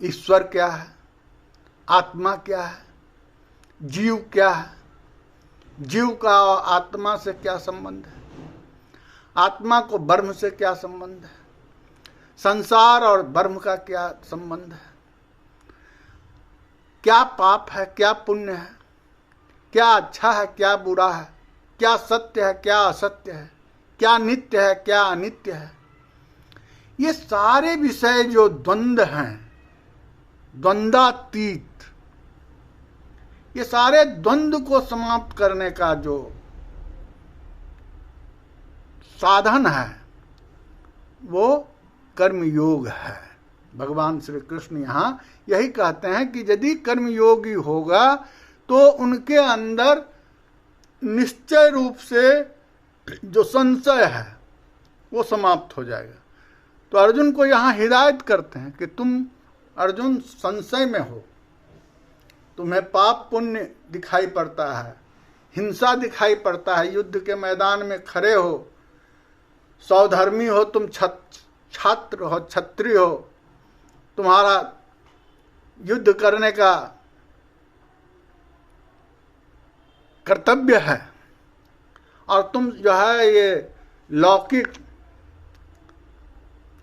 ईश्वर क्या है, आत्मा क्या है, जीव क्या है, जीव का आत्मा से क्या संबंध है, आत्मा को ब्रह्म से क्या संबंध है, संसार और ब्रह्म का क्या संबंध है, क्या पाप है क्या पुण्य है, क्या अच्छा है क्या बुरा है, क्या सत्य है क्या असत्य है, क्या नित्य है क्या अनित्य है। ये सारे विषय जो द्वंद्व हैं, द्वंद्वातीत, ये सारे द्वंद्व को समाप्त करने का जो साधन है वो कर्मयोग है। भगवान श्री कृष्ण यहाँ यही कहते हैं कि यदि कर्मयोगी होगा तो उनके अंदर निश्चय रूप से जो संशय है वो समाप्त हो जाएगा। तो अर्जुन को यहाँ हिदायत करते हैं कि तुम अर्जुन संशय में हो, तुम्हें पाप पुण्य दिखाई पड़ता है, हिंसा दिखाई पड़ता है, युद्ध के मैदान में खड़े हो, सौधर्मी हो तुम, छात्र हो, क्षत्रिय हो, तुम्हारा युद्ध करने का कर्तव्य है, और तुम जो है ये लौकिक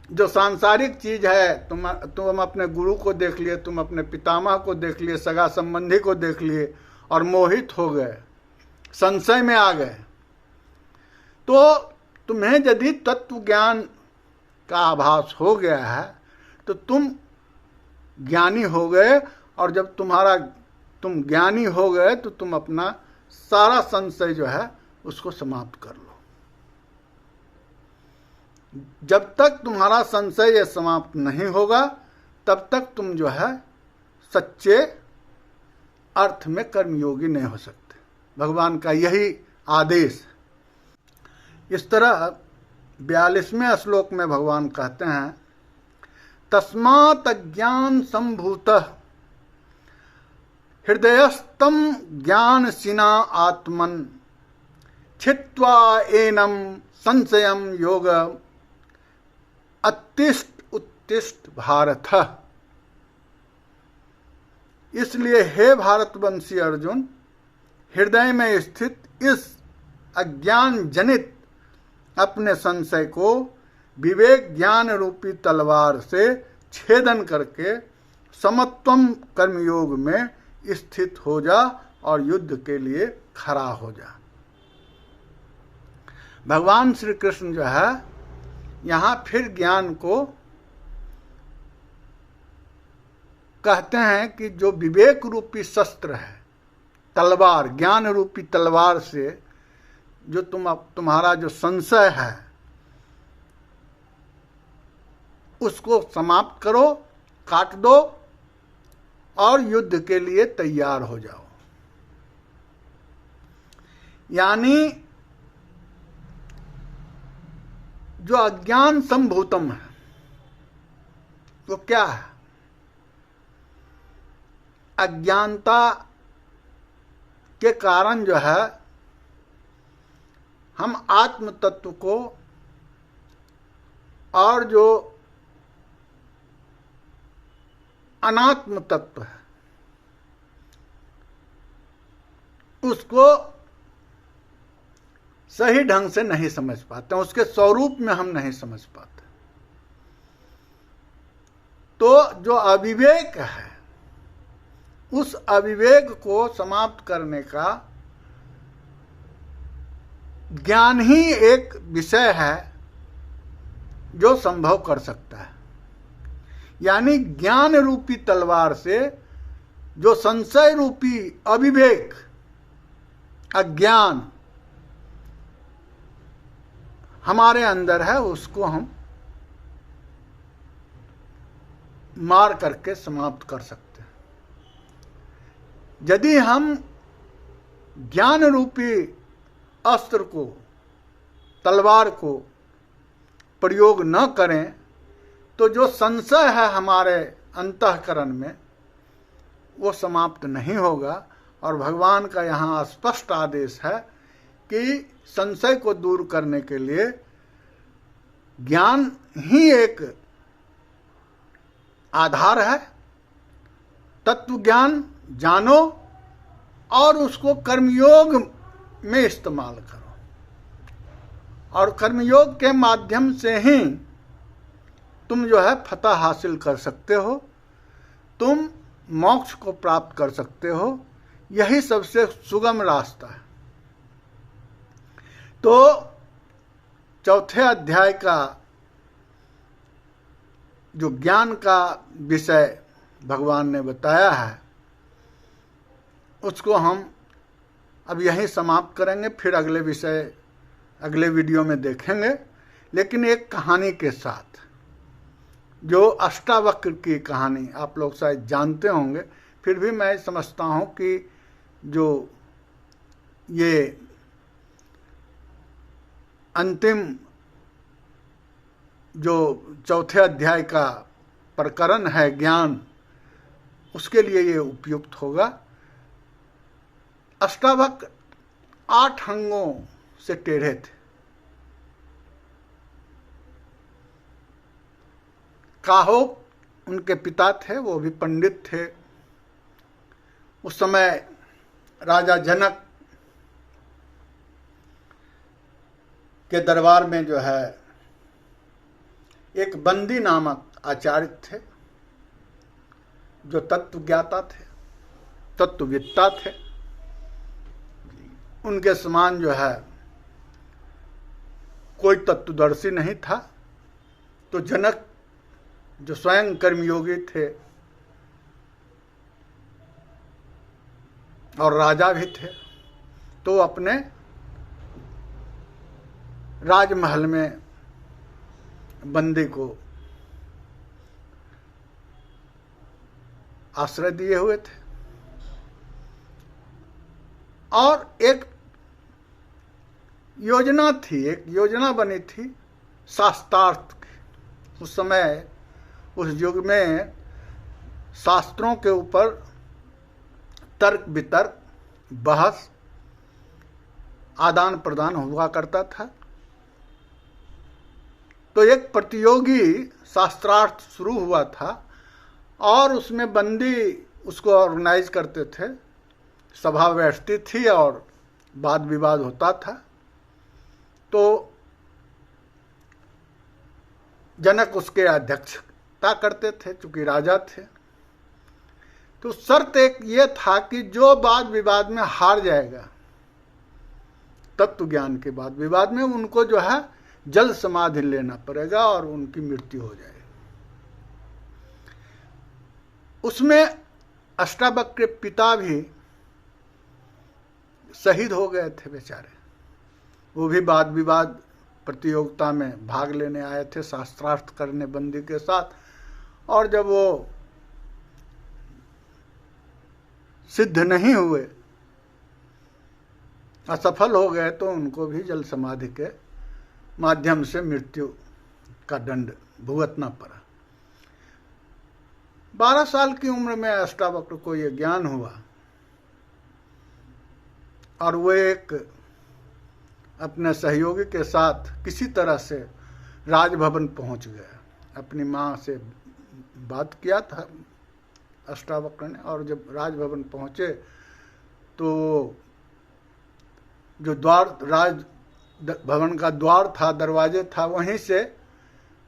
जो सांसारिक चीज है, तुम अपने गुरु को देख लिए, तुम अपने पितामह को देख लिए, सगा संबंधी को देख लिए और मोहित हो गए, संशय में आ गए। तो तुम्हें यदि तत्व ज्ञान का आभास हो गया है तो तुम ज्ञानी हो गए, और जब तुम ज्ञानी हो गए तो तुम अपना सारा संशय जो है उसको समाप्त कर लो। जब तक तुम्हारा संशय समाप्त नहीं होगा तब तक तुम जो है सच्चे अर्थ में कर्मयोगी नहीं हो सकते। भगवान का यही आदेश। इस तरह 42वें श्लोक में भगवान कहते हैं, तस्मात् अज्ञान संभूतः हृदयस्थं ज्ञानसिना आत्मन छित्त्वा एनं संशयं योग अत्तिष्ठ उत्तिष्ठ भारत। इसलिए हे भारतवंशी अर्जुन, हृदय में स्थित इस अज्ञान जनित अपने संशय को विवेक ज्ञान रूपी तलवार से छेदन करके समत्वम कर्मयोग में स्थित हो जा और युद्ध के लिए खड़ा हो जा। भगवान श्री कृष्ण जो है यहाँ फिर ज्ञान को कहते हैं कि जो विवेक रूपी शस्त्र है, तलवार, ज्ञान रूपी तलवार से जो तुम्हारा जो संशय है उसको समाप्त करो, काट दो और युद्ध के लिए तैयार हो जाओ। यानी जो अज्ञान संभूतम है वो क्या है? अज्ञानता के कारण जो है हम आत्म तत्व को और जो अनात्म तत्व है उसको सही ढंग से नहीं समझ पाते, उसके स्वरूप में हम नहीं समझ पाते। तो जो अविवेक है उस अविवेक को समाप्त करने का ज्ञान ही एक विषय है जो संभव कर सकता है। यानी ज्ञान रूपी तलवार से जो संशय रूपी अविवेक, अज्ञान हमारे अंदर है उसको हम मार करके समाप्त कर सकते हैं। यदि हम ज्ञान रूपी अस्त्र को, तलवार को प्रयोग न करें तो जो संशय है हमारे अंतःकरण में वो समाप्त नहीं होगा। और भगवान का यहाँ स्पष्ट आदेश है कि संशय को दूर करने के लिए ज्ञान ही एक आधार है। तत्व ज्ञान जानो और उसको कर्मयोग में इस्तेमाल करो, और कर्मयोग के माध्यम से ही तुम जो है फतह हासिल कर सकते हो, तुम मोक्ष को प्राप्त कर सकते हो। यही सबसे सुगम रास्ता है। तो चौथे अध्याय का जो ज्ञान का विषय भगवान ने बताया है, उसको हम अब यहीं समाप्त करेंगे, फिर अगले विषय अगले वीडियो में देखेंगे, लेकिन एक कहानी के साथ, जो अष्टावक्र की कहानी आप लोग शायद जानते होंगे, फिर भी मैं समझता हूँ कि जो ये अंतिम जो चौथे अध्याय का प्रकरण है ज्ञान, उसके लिए ये उपयुक्त होगा। अष्टावक्र 8 अंगों से टेढ़े थे। काहोक उनके पिता थे, वो भी पंडित थे। उस समय राजा जनक के दरबार में जो है एक बंदी नामक आचार्य थे, जो तत्वज्ञाता थे, तत्वविद्ता थे। उनके समान जो है कोई तत्वदर्शी नहीं था। तो जनक जो स्वयं कर्मयोगी थे और राजा भी थे, तो अपने राजमहल में बंदी को आश्रय दिए हुए थे। और एक योजना बनी थी शास्त्रार्थ की। उस समय उस युग में शास्त्रों के ऊपर तर्क वितर्क, बहस, आदान प्रदान हुआ करता था। तो एक प्रतियोगी शास्त्रार्थ शुरू हुआ था और उसमें बंदी उसको ऑर्गेनाइज करते थे। सभा बैठती थी और वाद विवाद होता था। तो जनक उसके अध्यक्षता करते थे, चूंकि राजा थे। तो शर्त एक ये था कि जो वाद विवाद में हार जाएगा, तत्व ज्ञान के बाद विवाद में, उनको जो है जल समाधि लेना पड़ेगा और उनकी मृत्यु हो जाएगी। उसमें अष्टावक्र के पिता भी शहीद हो गए थे बेचारे। वो भी वाद विवाद प्रतियोगिता में भाग लेने आए थे शास्त्रार्थ करने बंदी के साथ, और जब वो सिद्ध नहीं हुए, असफल हो गए, तो उनको भी जल समाधि के माध्यम से मृत्यु का दंड भुगतना पड़ा। 12 साल की उम्र में अष्टावक्र को यह ज्ञान हुआ और वो एक अपने सहयोगी के साथ किसी तरह से राजभवन पहुंच गया। अपनी माँ से बात किया था अष्टावक्र ने, और जब राजभवन पहुंचे तो जो द्वार, राज भवन का द्वार था, दरवाजे था, वहीं से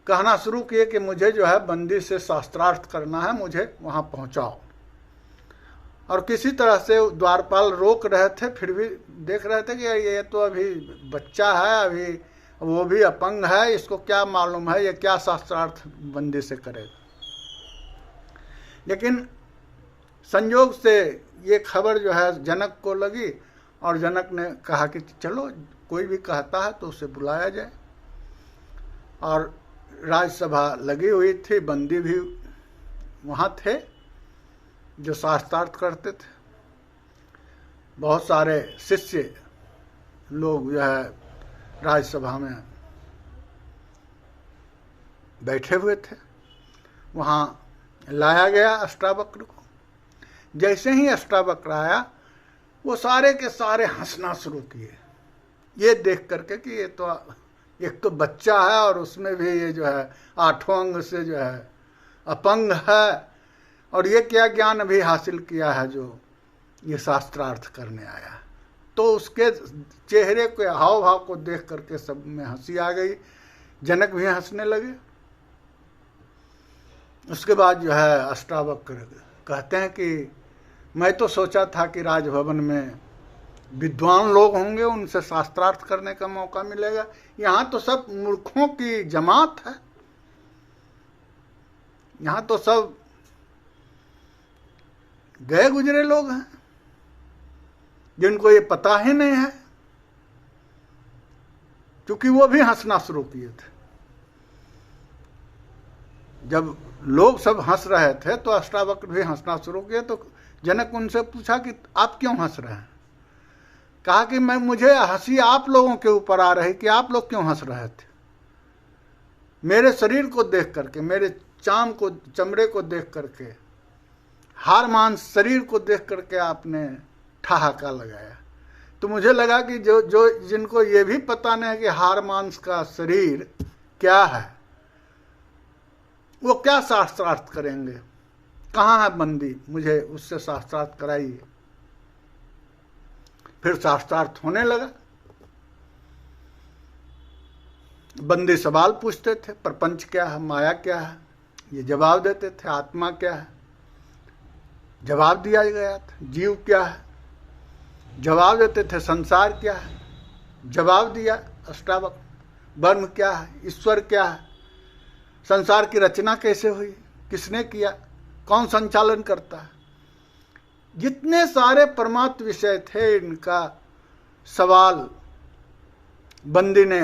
कहना शुरू किए कि मुझे जो है बंदी से शास्त्रार्थ करना है, मुझे वहां पहुंचाओ। और किसी तरह से द्वारपाल रोक रहे थे, फिर भी देख रहे थे कि ये तो अभी बच्चा है, अभी वो भी अपंग है, इसको क्या मालूम है ये क्या शास्त्रार्थ बंदी से करेगा। लेकिन संयोग से ये खबर जो है जनक को लगी, और जनक ने कहा कि चलो कोई भी कहता है तो उसे बुलाया जाए। और राजसभा लगी हुई थी, बंदी भी वहाँ थे जो शास्त्रार्थ करते थे। बहुत सारे शिष्य लोग जो है राजसभा में बैठे हुए थे। वहाँ लाया गया अष्टावक्र को। जैसे ही अष्टावक्र आया, वो सारे के सारे हंसना शुरू किए, ये देख करके कि ये तो एक तो बच्चा है और उसमें भी ये जो है 8 अंग से जो है अपंग है, और ये क्या ज्ञान अभी हासिल किया है जो ये शास्त्रार्थ करने आया। तो उसके चेहरे के हाव भाव को देख करके सब में हंसी आ गई, जनक भी हंसने लगे। उसके बाद जो है अष्टावक्र कहते हैं कि मैं तो सोचा था कि राजभवन में विद्वान लोग होंगे, उनसे शास्त्रार्थ करने का मौका मिलेगा, यहाँ तो सब मूर्खों की जमात है, यहाँ तो सब गए गुजरे लोग हैं जिनको ये पता ही नहीं है। क्योंकि वो भी हंसना शुरू किए थे। जब लोग सब हंस रहे थे तो अष्टावक्र भी हंसना शुरू किए। तो जनक उनसे पूछा कि आप क्यों हंस रहे हैं? कहा कि मुझे हंसी आप लोगों के ऊपर आ रही कि आप लोग क्यों हंस रहे थे। मेरे शरीर को देख करके, मेरे चमड़े को देख करके, हार मांस शरीर को देख करके आपने ठहाका लगाया। तो मुझे लगा कि जो जिनको ये भी पता नहीं है कि हार मांस का शरीर क्या है, वो क्या शास्त्रार्थ करेंगे। कहाँ है बंदी, मुझे उससे शास्त्रार्थ कराइए। फिर शास्त्रार्थ होने लगा। बंदी सवाल पूछते थे, प्रपंच क्या है, माया क्या है, ये जवाब देते थे। आत्मा क्या है, जवाब दिया गया था। जीव क्या है, जवाब देते थे। संसार क्या है, जवाब दिया अष्टावक्र। ब्रह्म क्या है, ईश्वर क्या है, संसार की रचना कैसे हुई, किसने किया, कौन संचालन करता है, जितने सारे परमात्म विषय थे इनका सवाल बंदी ने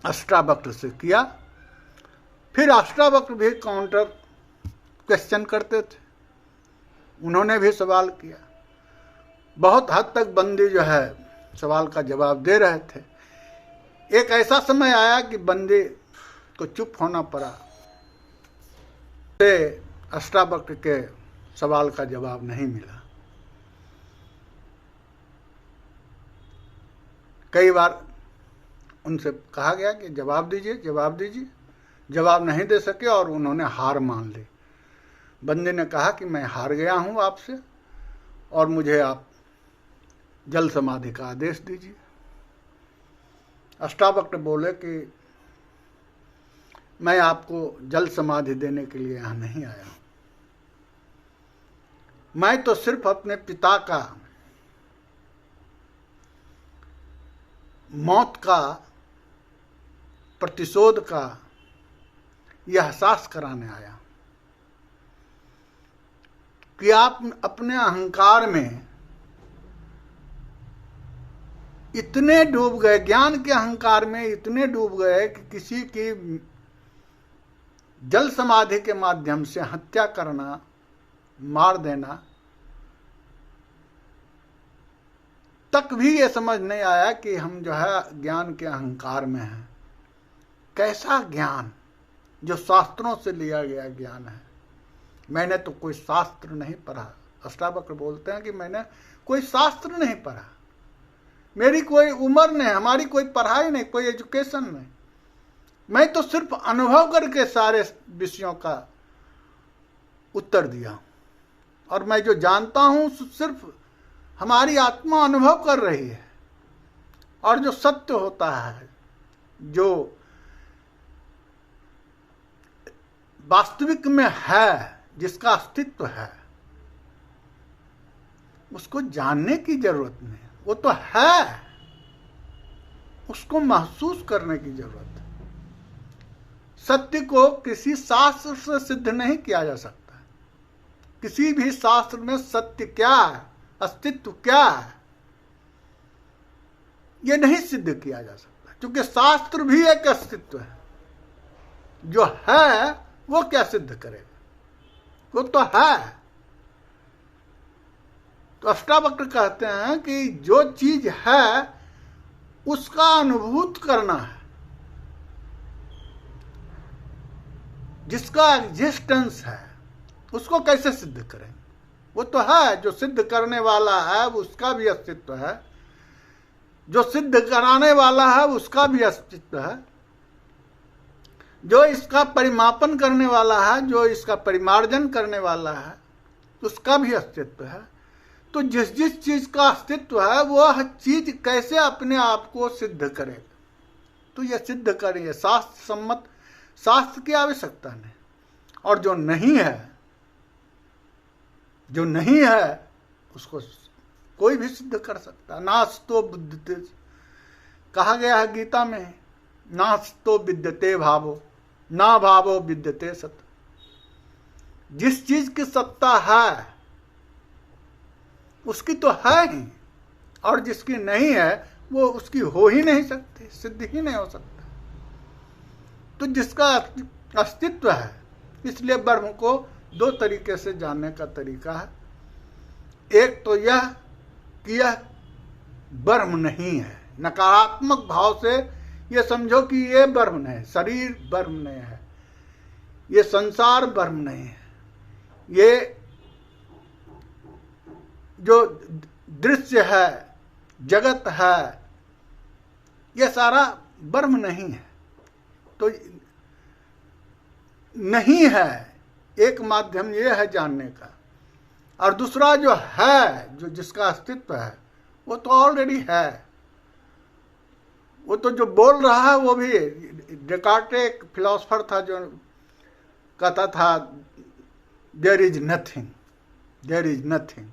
अष्टावक्र से किया। फिर अष्टावक्र भी काउंटर क्वेश्चन करते थे, उन्होंने भी सवाल किया। बहुत हद तक बंदी जो है सवाल का जवाब दे रहे थे। एक ऐसा समय आया कि बंदी को चुप होना पड़ा। से अष्टावक्र के सवाल का जवाब नहीं मिला। कई बार उनसे कहा गया कि जवाब दीजिए, जवाब दीजिए। जवाब नहीं दे सके और उन्होंने हार मान ली। बंदी ने कहा कि मैं हार गया हूं आपसे और मुझे आप जल समाधि का आदेश दीजिए। अष्टावक्र बोले कि मैं आपको जल समाधि देने के लिए यहां नहीं आया हूं, मैं तो सिर्फ अपने पिता का मौत का, प्रतिशोध का यह एहसास कराने आया कि आप अपने अहंकार में इतने डूब गए, ज्ञान के अहंकार में इतने डूब गए कि किसी की जल समाधि के माध्यम से हत्या करना, मार देना तक भी ये समझ नहीं आया कि हम जो है ज्ञान के अहंकार में हैं। कैसा ज्ञान जो शास्त्रों से लिया गया ज्ञान है। मैंने तो कोई शास्त्र नहीं पढ़ा। अष्टावक्र बोलते हैं कि मैंने कोई शास्त्र नहीं पढ़ा, मेरी कोई उम्र नहीं, हमारी कोई पढ़ाई नहीं, कोई एजुकेशन नहीं। मैं तो सिर्फ अनुभव करके सारे विषयों का उत्तर दिया और मैं जो जानता हूं सिर्फ हमारी आत्मा अनुभव कर रही है। और जो सत्य होता है, जो वास्तविक में है, जिसका अस्तित्व है, उसको जानने की जरूरत नहीं, वो तो है, उसको महसूस करने की जरूरत है। सत्य को किसी शास्त्र से सिद्ध नहीं किया जा सकता। किसी भी शास्त्र में सत्य क्या है, अस्तित्व क्या है, यह नहीं सिद्ध किया जा सकता, क्योंकि शास्त्र भी एक अस्तित्व है। जो है वो क्या सिद्ध करेगा, वो तो है। तो अष्टावक्र कहते हैं कि जो चीज है उसका अनुभूत करना है, जिसका एग्जिस्टेंस है उसको कैसे सिद्ध करेंगे। वो तो है, जो सिद्ध करने वाला है उसका भी अस्तित्व है, जो सिद्ध कराने वाला है उसका भी अस्तित्व है, जो इसका परिमापन करने वाला है, जो इसका परिमार्जन करने वाला है, उसका भी अस्तित्व है। तो जिस जिस चीज का अस्तित्व है वह चीज कैसे अपने आप को सिद्ध करे, तो यह सिद्ध करें, शास्त्र सम्मत, शास्त्र की आवश्यकता नहीं। और जो नहीं है उसको कोई भी सिद्ध कर सकता। नास्तो बुद्धते कहा गया है गीता में, नास्तो विद्यते भावो ना भावो विद्यते सत। जिस चीज की सत्ता है उसकी तो है ही, और जिसकी नहीं है वो उसकी हो ही नहीं सकती, सिद्ध ही नहीं हो सकता। तो जिसका अस्तित्व है, इसलिए ब्रह्म को दो तरीके से जानने का तरीका है। एक तो यह कि यह ब्रह्म नहीं है, नकारात्मक भाव से ये समझो कि ये ब्रह्म नहीं, शरीर ब्रह्म नहीं है, ये संसार ब्रह्म नहीं है, ये जो दृश्य है, जगत है, ये सारा ब्रह्म नहीं है। तो नहीं है एक माध्यम ये है जानने का, और दूसरा जो है, जो जिसका अस्तित्व है, वो तो ऑलरेडी है। वो तो जो बोल रहा है वो भी, डेकार्ट एक फिलोसफर था जो कहता था there is nothing, there is nothing.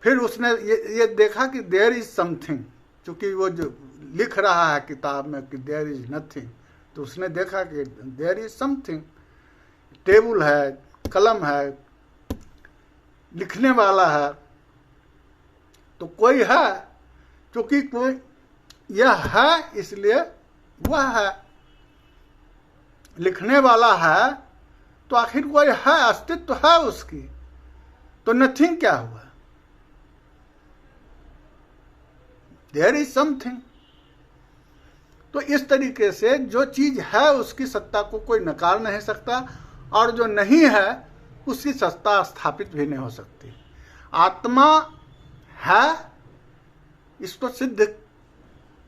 फिर उसने ये देखा कि देयर इज समथिंग, क्योंकि वो जो लिख रहा है किताब में कि देयर इज नथिंग, तो उसने देखा कि देयर इज समथिंग। टेबल है, कलम है, लिखने वाला है, तो कोई है, क्योंकि कोई यह है इसलिए वह है। लिखने वाला है तो आखिर कोई है, अस्तित्व है उसकी, तो नथिंग क्या हुआ? There is something. तो इस तरीके से जो चीज है उसकी सत्ता को कोई नकार नहीं सकता, और जो नहीं है उसकी सत्ता स्थापित भी नहीं हो सकती। आत्मा है, इसको सिद्ध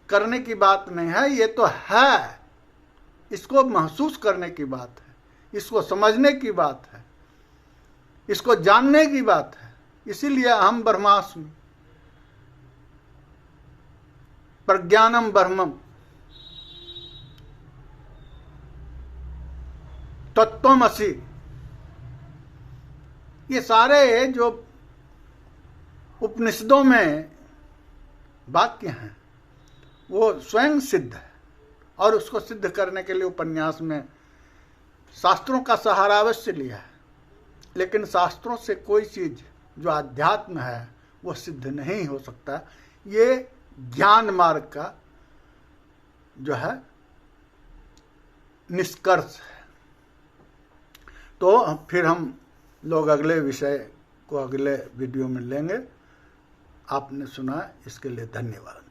करने की बात नहीं है, ये तो है, इसको महसूस करने की बात है, इसको समझने की बात है, इसको जानने की बात है। इसीलिए अहम ब्रह्मास्मि, प्रज्ञानम ब्रह्मम, तत्वमसि, ये सारे जो उपनिषदों में वाक्य हैं वो स्वयं सिद्ध है, और उसको सिद्ध करने के लिए उपन्यास में शास्त्रों का सहारा अवश्य लिया है। लेकिन शास्त्रों से कोई चीज जो आध्यात्म है वो सिद्ध नहीं हो सकता। ये ज्ञान मार्ग का जो है निष्कर्ष है। तो फिर हम लोग अगले विषय को अगले वीडियो में लेंगे। आपने सुना, इसके लिए धन्यवाद।